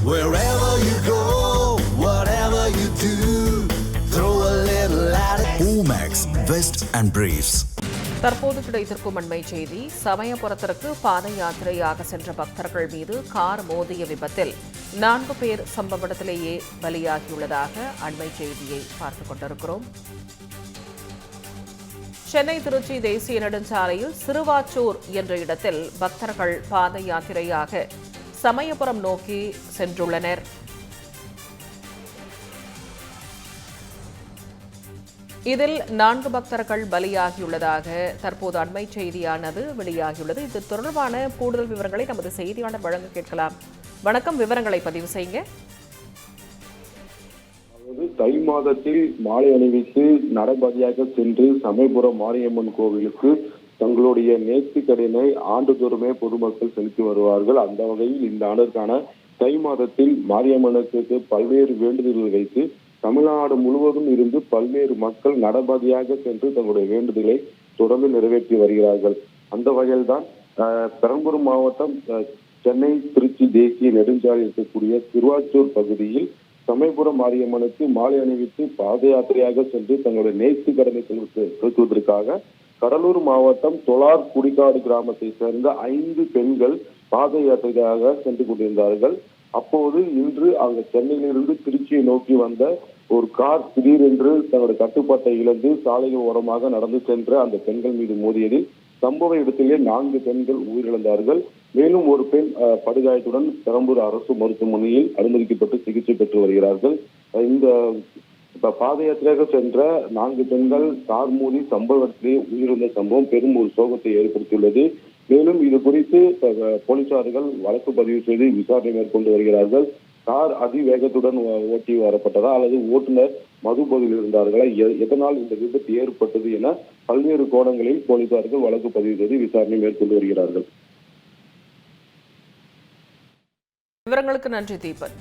Wherever you go, whatever you do, throw a little at it. Omax, Vest and Briefs. தற்போது கிடைத்திருக்கும் அண்மை செய்தி. சமயபுரத்திற்கு பாத யாத்திரையாக சென்ற பக்தர்கள் மீது கார் மோதிய விபத்தில் 4 பேர் சம்பவ இடத்திலேயே பலியாகியுள்ளதாக அண்மை செய்தியை பார்த்துக் கொண்டிருக்கிறோம். சென்னை திருச்சி தேசிய நெடுஞ்சாலையில் சிறுவாச்சூர் என்ற இடத்தில் பக்தர்கள் பாத யாத்திரையாக சமயபுரம் நோக்கி சென்றுள்ளனர். இதில் 4 பக்தர்கள் பலியாகியுள்ளதாக தற்போது அண்மை செய்தியானது வெளியாகியுள்ளது. இது தொடர்பான கூடுதல் விவரங்களை நமது செய்தியாளர் வழங்க கேட்கலாம். வணக்கம், விவரங்களை பதிவு செய்யுங்க. தை மாதத்தில் மாலை அணிவித்து நடைபாதையாக சென்று சமயபுரம் மாரியம்மன் கோவிலுக்கு தங்களுடைய நேர்த்திக்கடனை ஆண்டுதோறுமே பொதுமக்கள் செலுத்தி வருவார்கள். அந்த வகையில் இந்த ஆண்டிற்கான தை மாதத்தில் மாரியம்மனுக்கு பல்வேறு வேண்டுதல்கள் வைத்து தமிழ்நாடு முழுவதும் இருந்து பல்வேறு மக்கள் நடைபாதையாக சென்று தங்களுடைய வேண்டுதலை தொடர்ந்து நிறைவேற்றி வருகிறார்கள். அந்த வகையில் தான் பெரம்பலூர் மாவட்டம் சென்னை திருச்சி தேசிய நெடுஞ்சாலையில் இருக்கக்கூடிய திருவாச்சூர் பகுதியில் சமயபுரம் மாரியம்மனுக்கு மாலை அணிவித்து பாத யாத்திரையாக சென்று தங்களுடைய நேர்த்தி கடனை செலுத்துவதற்காக கடலூர் மாவட்டம் தொலார் குடிக்காடு கிராமத்தை சேர்ந்த 5 பெண்கள் பாத யாத்திரையாக சென்று கொண்டிருந்தார்கள். அப்போது இன்று அங்கு சென்னையிலிருந்து திருச்சியை நோக்கி வந்த ஒரு கார் திடீரென்று தங்களுடைய கட்டுப்பாட்டை இழந்து சாலைகள் ஓரமாக நடந்து சென்ற அந்த பெண்கள் மீது மோதியதில் சம்பவ இடத்திலே 4 பெண்கள் உயிரிழந்தார்கள். மேலும் ஒரு பெண் படுகாயத்துடன் பெரம்பலூர் அரசு மருத்துவமனையில் அனுமதிக்கப்பட்டு சிகிச்சை பெற்று வருகிறார்கள். இந்த பாத யாத்திரையாக சென்ற 4 பெண்கள் கார் மோதி சம்பவ இடத்திலே உயிரிழந்த சம்பவம் பெரும் ஒரு சோகத்தை ஏற்படுத்தியுள்ளது. மேலும் இது குறித்து போலீசார்கள் வழக்கு பதிவு செய்து விசாரணை மேற்கொண்டு வருகிறார்கள். கார் அதிவேகத்துடன் ஓட்டி வரப்பட்டதா அல்லது ஓட்டுநர் மதுபோதையில் இருந்தார்களா, எதனால் இந்த விபத்து ஏற்பட்டது என பல்வேறு கோணங்களில் போலீசார்கள் வழக்கு பதிவு செய்து விசாரணை மேற்கொண்டு வருகிறார்கள். விவரங்களுக்கு நன்றி தீபன்.